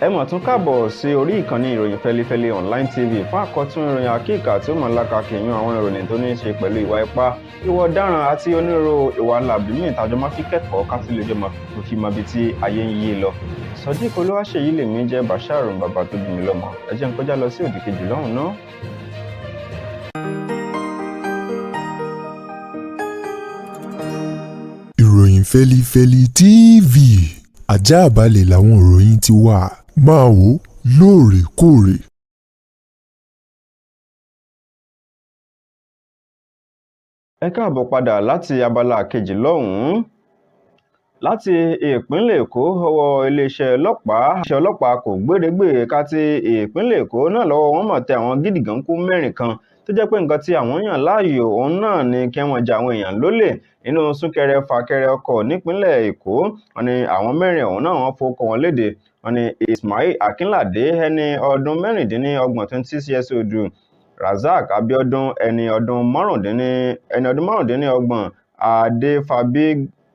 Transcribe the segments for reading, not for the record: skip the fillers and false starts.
ẹ mọ̀ tún káàbọ̀ sí orí ìkànnì ìròyìn Fẹ́lifẹ́li online tv fún àkọ́tún ìròyìn àkíkà tí ó mọ̀ lákàkì yan àwọn ìròyìn tó ní í ṣe pẹ̀lú ìwà ipá ìwà ọ̀daràn àti onírúurú ìwà làbí míì tàjọ máa fi kẹ́kọ̀ọ́ ká sì lè jẹ́ máa fi mọ ibi tí ayé ń yí lọ. Sodiq Olúwaṣèyí lèmi jẹ́ Bashir bàbá tó bí mi lọ́mọ. Ẹ jẹ́ n kọjá lọ sí òdì kejì lọ́hùn náà. Ìròyìn Fẹ́lifẹ́li TV àjààbálẹ̀ làwọn ìròyìn ti wà, máa wò lóòrèkóòrè. Ẹ káàbọ̀ padà láti abala kejì lọ́hùn-ún. Láti ìpínlẹ̀ Èkó, ọwọ́ iléeṣẹ́ ọlọ́pàá kò gbérégbè ká ti ìpínlẹ̀ Èkó náà lọ́wọ́ wọn mọ̀ tẹ àwọn gídígànkú mẹ́rin kan tó jẹ́ pé nǹkan tí àwọn yàn láàyò òun náà ni kí wọ́n ja àwọn èèyàn lólè nínú súnkẹrẹ fàkẹrẹ ọkọ̀ nípínlẹ̀ Èkó. Wọ́n ní àwọn mẹ́rin ọ̀hún náà wọ́n fọkọ wọn léde. Wọ́n ní Ismail Akínládé ẹni ọdún 26 years old, Razak Abiodun ẹni ọdún márùndínlọ́gbọ̀n, Adéfàbí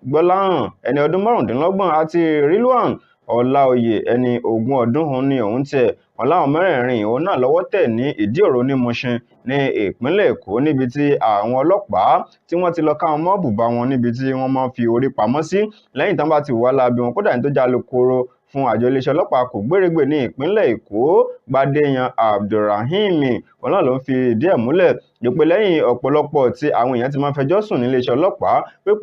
Gbọ́láhàn ẹni ọdún márùndínlọ́gbọ̀n àti Rilwan Ọláoyè ẹni 20 ọdún òun ni òun tiẹ̀. Wọ́n láwọn mẹ́rẹ̀ẹ̀rin òun náà lọ́wọ́ tẹ̀ ní Ìdí-òro ní Mushin ní ìpínlẹ̀ Èkó níbi tí àwọn ọlọ́pàá tí wọ́n ti lọ ká wọn mọ́ bùbá wọn níbi tí wọ́n máa ń fi orí pamọ́ sí lẹ́yìn tán bá ti wà láabi wọn. Kódà ní tó jẹ́ alukoro fún àjọ iléeṣẹ́ ọlọ́pàá kò gbérégbè ní ìpínlẹ̀ Èkó, Gbádéyan Abdulrahim, wọn náà ló ń fi ìdí ẹ̀ múlẹ̀ pé lẹ́yìn ọ̀pọ̀lọpọ̀ tí àwọn èèyàn ti máa ń fẹjọ́ sùn ní iléeṣẹ́ ọlọ́pàá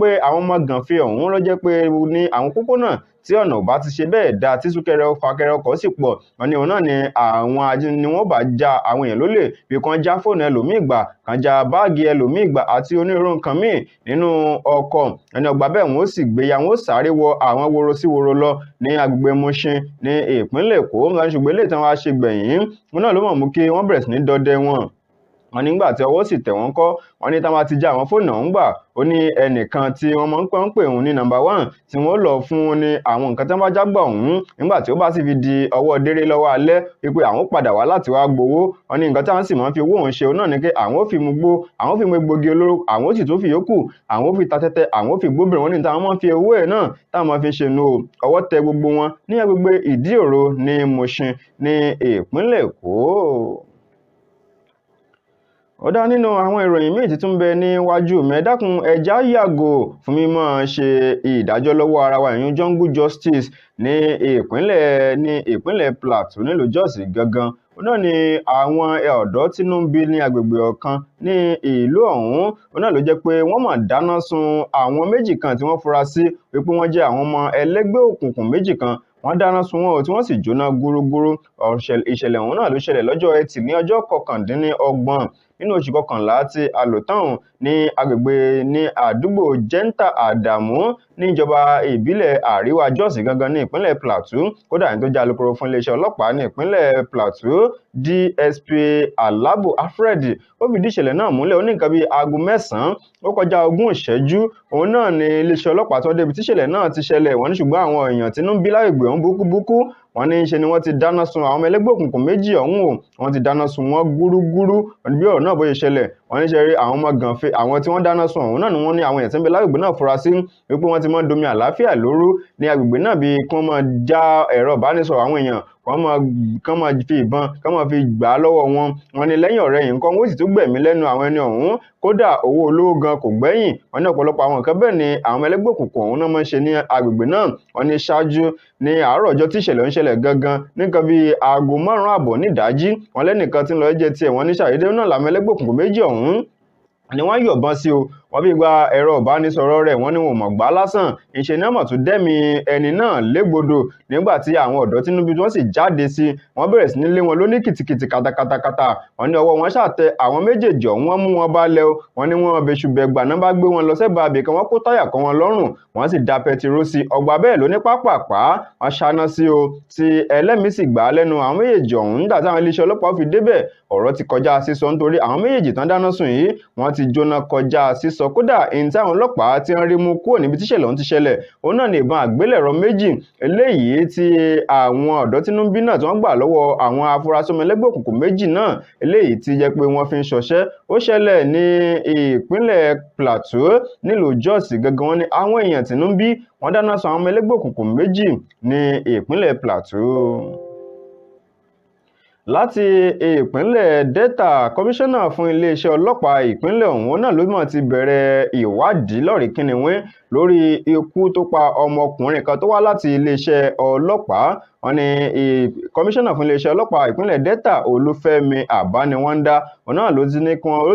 pé àwọn ọmọ gànfẹ́ ọ̀hún ló jẹ́ pé ní àwọn pópónà tí ọ̀nà ò bá ti ṣe bẹ́ẹ̀ dáa tí súnkẹrẹ fàkẹrẹ ọkọ̀ sì pọ̀, wọn ní òun náà ni àwọn ajínigbé wọn bá já àwọn èèyàn lólè bí kan já fóònù ẹlòmíì gbà, kan já báàgì ẹlòmíì gbà àti onírúurú nǹkan míì nínú ọkọ̀. ẹni ọgbà bẹ́ẹ̀ wọn ó sì gbéya wọn ó sáré wọ àwọn woro sí woro lọ ní agbègbè Mushin ní ìpínlẹ̀ Èkó. Ṣùgbọ́n ilé ìtàn wa ṣe gbẹ̀yìn wọn náà ló mọ̀ mú kí wọ́n bẹ̀rẹ̀ sí ní dọdẹ wọn. Wọ́n nígbà tí ọwọ́ sì tẹ̀ wọ́n kọ́, wọ́n ní táwọn ti já àwọn fóònù ọ̀hún gbà. Ó ní ẹnìkan tí wọ́n máa ń pè òun ní number 1 tí wọ́n lọ fún un ní àwọn nǹkan tí wọ́n bá já gbà ọ̀hún. Nígbà tí ó bá sì fi di ọwọ́ déré lọ́wọ́ alẹ́ wípé àwọn padà wá láti wá gbowó. Wọ́n ní nǹkan táwọn sì máa ń fi owó òun ṣe òun náà ni pé àwọn ò fi mu gbó, àwọn ò fi mu egbògi olóró, àwọn ò sì tún fi yókù, àwọn ò fi ta tẹ́tẹ́, àwọn ò fi gbóbìnrin. Wọ́n ní táwọn máa ń fi owó ẹ̀ náà táwọn máa fi ṣe nu ọwọ́ tẹ gbogbo wọn ní agbègbè Ìdí-òro ní Mushin ní ìpínlẹ̀ Èkó. Ó dá nínú àwọn ìròyìn míì tí tún bẹ níwájú mi. Ẹ dákun ẹja yàgò fún mímọ́ ṣe ìdájọ́ lọ́wọ́ ara wa ìyún jungle justice ní ìpínlẹ̀ Plateau nílùú Jos gangan. Ó náà ni àwọn ọ̀dọ́ tínú ń bí ní agbègbè ọ̀kan ní ìlú ọ̀hún. Ó náà ló jẹ́ pé wọ́n máa dáná sun àwọn méjì kan tí wọ́n fura sí wípé wọ́n jẹ́ àwọn ọmọ ẹlẹ́gbẹ́ òkùnkùn méjì kan. Wọ́n dáná sun wọn tí wọ́n sì jóná gúrúgúrú. Ìṣẹ̀lẹ̀ ọ̀hún náà ló ṣẹlẹ̀ lọ́jọ́ Ẹtì ní ọjọ́ 29 nínú oṣù kọkànlá tí a lò tán ní agbègbè ní àdúgbò Jẹ́ńtà Àdàmú níjọba ìbílẹ̀ Àríwá Jos gangan ní ìpínlẹ̀ Plateau. Kódà ní tó jẹ́ alukoro fún iléeṣẹ́ ọlọ́pàá ní ìpínlẹ̀ Plateau DSP Alabo Alfred ó fìdí ìṣẹ̀lẹ̀ náà múlẹ̀. Ó ní nǹkan bíi aago 9 ó kọjá 20 ìṣẹ́jú òun náà ni iléeṣẹ́ ọlọ́pàá tó débi tíṣẹ̀lẹ̀ náà ti ṣẹlẹ̀. Wọ́n ní ṣùgbọ́n àwọn èèyàn tínú ń bí lágbègbè ọ̀hún búkúbúkú. Wọ́n ní ṣe ni wọ́n ti dáná sun àwọn ọmọ ẹlẹ́gbẹ́ òkùnkùn méjì ọ̀hún o. Wọ́n ti dáná sun wọ́n gúrúgúrú. Wọ́n ní bí ọ̀rọ̀ náà bóyá ṣẹlẹ̀, wọ́n ní ṣe rí àwọn ọmọ gànfẹ́ àwọn tí wọ́n dáná sun ọ̀hún náà ni wọ́n ní àwọn èèyàn tí ń bẹ lágbègbè náà fura sí wípé wọ́n ti máa ń domi àlàáfíà lóru ní agbègbè náà bí kí wọ́n máa já ẹ̀rọ ìbánisọ̀rọ̀ àwọn èèyàn, kán máa fi ìbọn kán máa fi gbà á lọ́wọ́ wọn. Wọ́n ní lẹ́yìn ọ̀rẹ́ yìí nǹkan wọ́n sì tún gbẹ̀mí lẹ́nu àwọn ẹni ọ̀hún. Kódà owó olówó gan kò gbẹ́yìn. Wọ́n ní ọ̀pọ̀lọpọ̀ àwọn nǹkan bẹ́ẹ̀ ni àwọn ẹlẹ́gbẹ́ òkùnkùn ọ̀hún náà máa ń ṣe ní agbègbè náà. Wọ́n ní ṣáájú ní àárọ̀ ọjọ́ tí ìṣẹ̀lẹ̀ ń ṣẹlẹ̀ gangan nǹkan bíi aago 5 àbọ̀ nídàájí. Wọ́n lẹ́nìkan tí ń lọ jẹ́ tiẹ̀ wọ́n ní ṣàdédé náà làwọn ẹlẹ́gbẹ́ òkùnkùn méjì ọ̀hún ni wọ́n yọ̀bọ̀n sí o. Wọ́n fi gba ẹ̀rọ ìbánisọ̀rọ̀ rẹ̀, wọ́n ní wọn ò mọ̀ gbà lásán. Ìṣe ní àmọ̀ tún dẹ́mi ẹni náà légbodò nígbà tí àwọn ọ̀dọ́ tínú bí wọ́n sì jáde sí wọ́n bẹ̀rẹ̀ sí ní lé wọn lóní kìtìkìtì kàtàkàtà. Wọ́n ní ọwọ́ wọn ṣàtẹ àwọn méjèèjì ọ̀hún, wọ́n mú wọn balẹ̀ o. Wọ́n ní wọn bẹ̀ṣù bẹ̀gbà náà bá gbé wọn lọ sẹ́bàá ibì kan, wọ́n kó táyà kan wọn lọ́rùn, wọ́n sì da pẹtiró sí ọgbà bẹ́ẹ̀ ló ní pápápá. Wọ́n ṣáná sí o tí ẹlẹ́mìí sì gbà á lẹ́nu àwọn méjèèjì ọ̀hún. Nígbà táwọn iléeṣẹ́ ọlọ́pàá fi débẹ̀ ọ̀rọ̀ ti kọjá sísọ nítorí àwọn méjèèjì tán dáná sun yìí wọ́n ti jóná kọjá sísọ. Kódà èyí tí àwọn ọlọ́pàá ti ń rí mú kúrò níbi tíṣẹ̀lẹ̀ ọ̀hún ti ṣẹlẹ̀ òun náà ní ìbọn àgbélẹ̀rọ méjì eléyìí tí àwọn ọ̀dọ́ tínú ń bí náà tí wọ́n gbà lọ́wọ́ àwọn afurasí ọmọ ẹlẹ́gbẹ́ òkùnkùn méjì náà eléyìí tí jẹ́ pé wọ́n fi ń ṣọṣẹ́. Ó ṣẹlẹ̀ ní ìpínlẹ̀ Plateau nílùú Jos gangan. Wọ́n ní àwọn èèyàn tínú ń bí wọ́n dáná sun àwọn ọmọ ẹlẹ́gbẹ́ òkùnkùn méjì ní ìpínlẹ̀ Plateau. láti ìpínlẹ̀ Delta kọmíṣánná fún iléeṣẹ́ ọlọ́pàá ìpínlẹ̀ ọ̀hún náà ló mọ̀ ti bẹ̀rẹ̀ ìwádìí lọ́rí kínníwín lórí ikú tó pa ọmọkùnrin kan tó wá láti iléeṣẹ́ ọlọ́pàá. Wọ́n ní kọmíṣánná fún iléeṣẹ́ ọlọ́pàá ìpínlẹ̀ Delta Olúfẹ́mi Àbániwọ́ndá náà ló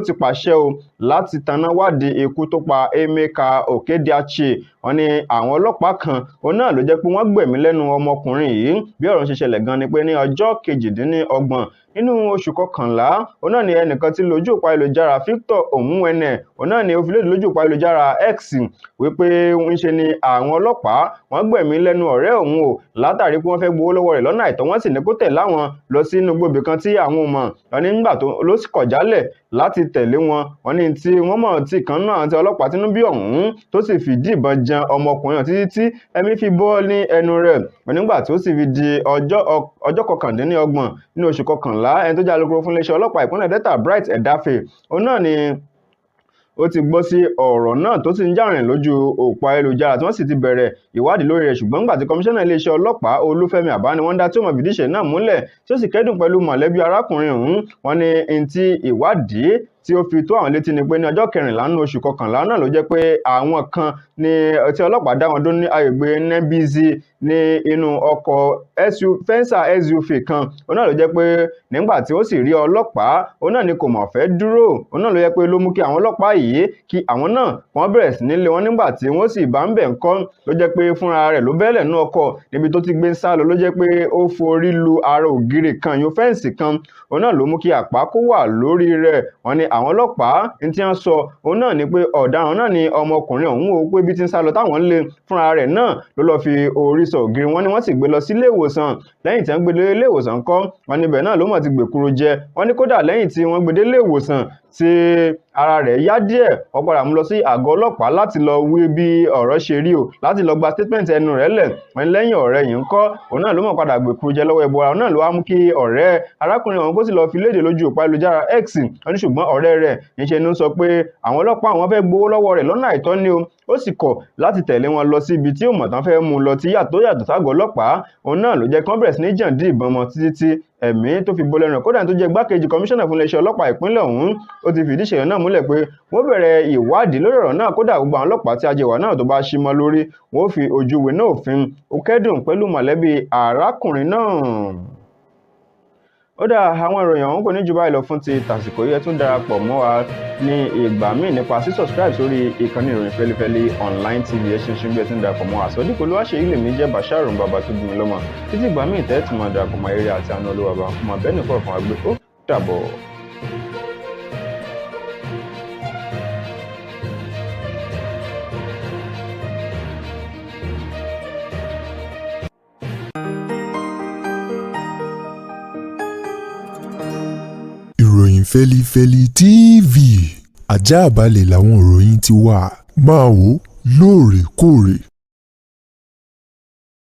ti pàṣẹ o láti tanná wádìí ikú tó pa Emeka Okediachi. Wọ́n ní àwọn ọlọ́pàá kan náà ló jẹ́ pé wọ́n gbẹ̀mí lẹ́nu ọmọkùnrin yìí. Bí ọ̀rọ̀ ṣe ṣẹlẹ̀ gan ni pé ní ọjọ́ 28 nínú oṣù kọkànlá náà ni ẹnìkan tí lójú òpó ayélujára Victor Omuwene náà ni ó fi léde lójú òpó ayélujára X wípé ń ṣe ni àwọn ọlọ́pàá wọ́n gbẹ̀mí lẹ́nu ọ̀rẹ́ òun o látàrí pé wọ́n fẹ́ gbowó lọ́wọ́ rẹ̀ lọ́nà àìtọ́. Wọ́n sì ní kó tẹ̀ láwọn lọ sí inú gbòbí kan tí àwọn ò mọ̀. Wọ́n ní nígbà tó ló sì kọ̀ jálẹ̀ láti tẹ̀lé wọn. Wọ́n ní tí wọ́n mọ̀ tí kan náà àti ọlọ́pàá tínú bí ọ̀hún tó sì fìdí ìbọn jan ọmọkùnrin náà títí tí ẹ̀mí fi bọ́ ní ẹnu rẹ̀. Wọ́n nígbà tí ó sì fi di ọjọ́ 29 nínú oṣù kọkànlá ẹni tó jẹ́ alukoro fún iléeṣẹ́ ọlọ́pàá ìpínlẹ̀ Delta Bright Edafe náà ni ó ti gbọ́ sí ọ̀rọ̀ náà tó sì ń jà rìn lójú òpó ayélujára tí wọ́n sì ti bẹ̀rẹ̀ ìwádìí lórí rẹ̀. Ṣùgbọ́n nígbà tí kọmíṣánná iléeṣẹ́ ọlọ́pàá Olúfẹ́mi Àbániwọ́ndá tí ó mọ̀ fìdí ìṣẹ̀lẹ̀ náà múlẹ̀ tí ó sì kẹ́dùn pẹ̀lú mọ̀lẹ́bí arákùnrin ọ̀hún. Wọ́n ní ntí ìwádìí tí ó fi tó àwọn létí ni pé ní ọjọ́ 14 nínú oṣù kọkànlá náà ló jẹ́ pé àwọn kan ní tí ọlọ́pàá dá wọn dúró ní agbègbè Nnebizi ní inú ọkọ̀ fẹ́ńsà SUV kan. Náà ló jẹ́ pé nígbà tí ó sì rí ọlọ́pàá náà ni kò mọ̀ fẹ́ dúró. Náà ló jẹ́ pé ló mú kí àwọn ọlọ́pàá yìí kí àwọn náà wọ́n bẹ̀rẹ̀ sí nílé wọn. Nígbà tí wọ́n sì bá ń bẹ̀ ńkọ́ ló jẹ́ pé fúnra rẹ̀ ló bẹ́lẹ̀ nú ọkọ̀ níbi tó ti gbé ń sá lọ ló jẹ́ pé ó forí lu ara ògiri kan yóò fẹ́ǹsì kan. Náà ló mú kí àpá kó wà lórí rẹ̀. Wọ́n ní àwọn ọlọ́pàá ní tí wọ́n sọ náà ni pé ọ̀daràn náà ni ọmọkùnrin ọ̀hún o pé bí ti ń sá lọ táwọn lé fúnra rẹ̀ náà ló lọ́ọ́ fi orí sọ ògiri. Wọ́n ní wọ́n sì gbé lọ sí ilé ìwòsàn. Lẹ́yìn tí wọ́n gbé dé ilé ìwòsàn kọ́ wọ́n níbẹ̀ náà ló mọ̀ ti gbèkúrò jẹ. Wọ́n ní kódà lẹ́yìn tí wọ́n gbé dé ilé ìwòsàn tí ara rẹ̀ yá díẹ̀ wọ́n padà mú lọ sí àgọ́ ọlọ́pàá láti lọ wí bí ọ̀rọ̀ ṣe rí o láti lọ gba statement ẹnu rẹ̀ lẹ̀. Wọ́n ní lẹ́yìn ọ̀rẹ́ yìí ń kọ́ òun náà ló mọ̀ padà gbèkúrò jẹ lọ́wọ́ ẹbọra. Òun náà ló wá mú kí ọ̀rẹ́ arákùnrin ọ̀hún kó sì lọ fi léde lójú òpó ayélujára X. Wọ́n ní ṣùgbọ́n ọ̀rẹ́ rẹ̀ níṣẹ́ ni ó sọ pé àwọn ọlọ́pàá àwọn fẹ́ gbowó lọ́wọ́ rẹ̀ lọ́nà àìtọ́ ni o. Ó sì kọ̀ láti tẹ̀lé wọn lọ sí ibi tí òmọ̀tán fẹ́ mú lọ tí yàtọ̀ ságọ́ ọlọ́pàá. Òun náà ló jẹ́ kí wọ́n bẹ̀rẹ̀ sí ní jàǹdí ìbọn mọ́ títí tí ẹ̀mí tó fi bọ́ lẹ́nu rẹ̀. Kódà tó jẹ́ igbákejì kọmíṣánná fún iléeṣẹ́ ọlọ́pàá ìpínlẹ̀ ọ̀hún ó ti fìdí ìṣẹ̀lẹ̀ náà múlẹ̀ pé wọ́n bẹ̀rẹ̀ ìwádìí lórí ọ̀rọ̀ náà. Kódà gbogbo àwọn ọlọ́pàá tí ajẹwà náà tó bá ṣí mọ́ lórí wọ́n fi ojú winá òfin. Ó kẹ́dùn pẹ̀lú mọ̀lẹ́bí arákùnrin náà. Ó dá àwọn ìròyìn ọ̀hún kò ní jù báyìí lọ fún ti tàsìkò yìí. Ẹ tún darapọ̀ mọ́ wa ní ìgbà míì nípa subscribe sórí ìkànnì ìròyìn Fẹ́lifẹ́li online TV. Ẹ ṣeun bí ẹ tún darapọ̀ mọ́ wa. Sodiq Olúwaṣeyì lèmi jẹ́ Basharu bàbá tó bí mi lọ́mọ. Títí ìgbà míì tẹ́ẹ̀ tí mo darapọ̀ mọ́ eré àti àánú Olúwa bá fún ma bẹ́ẹ̀ nìkan fún wa gbé. Ó dàbọ̀. Ìròyìn Fẹ́lifẹ́li TV àjààbálẹ̀ làwọn ìròyìn ti wà máa wò lóòrèkóòrè.